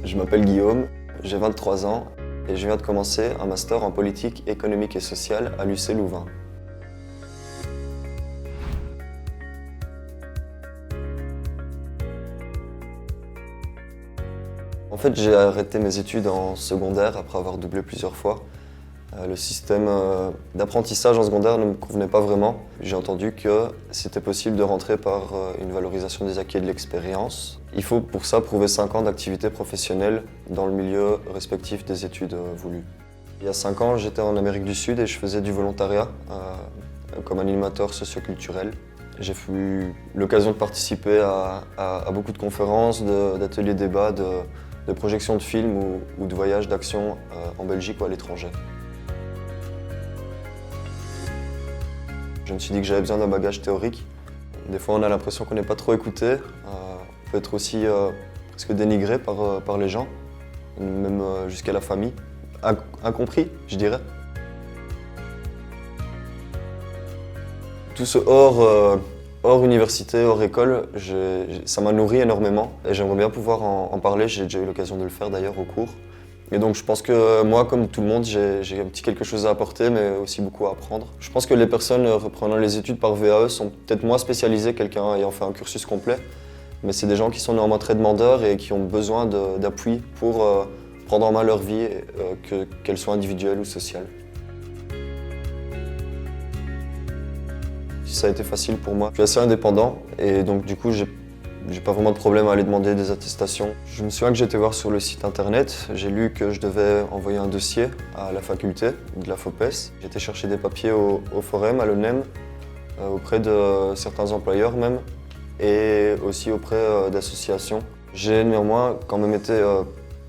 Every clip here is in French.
Je m'appelle Guillaume, j'ai 23 ans et je viens de commencer un master en politique économique et sociale à l'UC Louvain. En fait, j'ai arrêté mes études en secondaire après avoir doublé plusieurs fois. Le système d'apprentissage en secondaire ne me convenait pas vraiment. J'ai entendu que c'était possible de rentrer par une valorisation des acquis et de l'expérience. Il faut pour ça prouver 5 ans d'activité professionnelle dans le milieu respectif des études voulues. Il y a 5 ans, j'étais en Amérique du Sud et je faisais du volontariat comme animateur socioculturel. J'ai eu l'occasion de participer à beaucoup de conférences, d'ateliers débats, de projections de films ou de voyages d'action en Belgique ou à l'étranger. Je me suis dit que j'avais besoin d'un bagage théorique. Des fois, on a l'impression qu'on n'est pas trop écouté. On peut être aussi presque dénigré par les gens, même jusqu'à la famille. Incompris, je dirais. Tout ce hors université, hors école, ça m'a nourri énormément et j'aimerais bien pouvoir en parler. J'ai déjà eu l'occasion de le faire d'ailleurs au cours. Et donc je pense que moi, comme tout le monde, j'ai un petit quelque chose à apporter, mais aussi beaucoup à apprendre. Je pense que les personnes reprenant les études par VAE sont peut-être moins spécialisées que quelqu'un ayant fait un cursus complet, mais c'est des gens qui sont néanmoins très demandeurs et qui ont besoin d'appui pour prendre en main leur vie, qu'elle soit individuelle ou sociale. Ça a été facile pour moi. Je suis assez indépendant et donc du coup, j'ai pas vraiment de problème à aller demander des attestations. Je me souviens que j'étais voir sur le site internet, j'ai lu que je devais envoyer un dossier à la faculté de la FOPES. J'étais chercher des papiers au Forum, à l'ONEM, auprès de certains employeurs même, et aussi auprès d'associations. J'ai néanmoins quand même été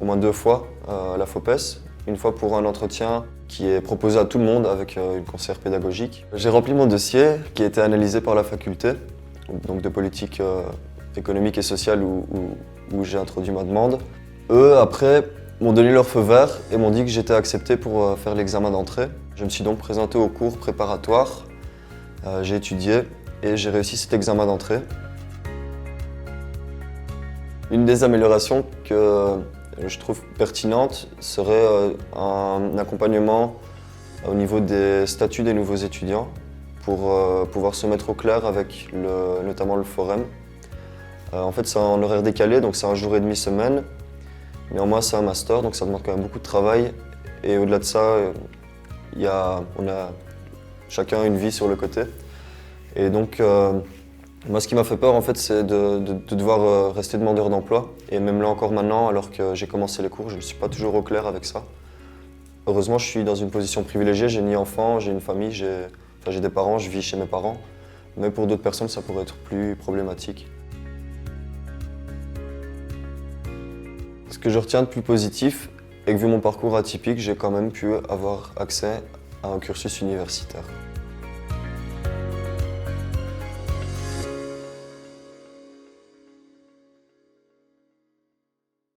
au moins 2 fois à la FOPES, une fois pour un entretien qui est proposé à tout le monde avec une conseillère pédagogique. J'ai rempli mon dossier qui a été analysé par la faculté, donc de politique économique et sociale où j'ai introduit ma demande. Eux, après, m'ont donné leur feu vert et m'ont dit que j'étais accepté pour faire l'examen d'entrée. Je me suis donc présenté au cours préparatoire, j'ai étudié et j'ai réussi cet examen d'entrée. Une des améliorations que je trouve pertinente serait un accompagnement au niveau des statuts des nouveaux étudiants pour pouvoir se mettre au clair avec notamment le Forum. En fait, c'est en horaire décalé, donc c'est un jour et demi semaine. Néanmoins, c'est un master, donc ça demande quand même beaucoup de travail. Et au-delà de ça, on a chacun une vie sur le côté. Et donc, moi, ce qui m'a fait peur, en fait, c'est de devoir rester demandeur d'emploi. Et même là encore maintenant, alors que j'ai commencé les cours, je ne suis pas toujours au clair avec ça. Heureusement, je suis dans une position privilégiée. J'ai ni enfant, j'ai une famille, j'ai des parents, je vis chez mes parents. Mais pour d'autres personnes, ça pourrait être plus problématique. Ce que je retiens de plus positif est que vu mon parcours atypique, j'ai quand même pu avoir accès à un cursus universitaire.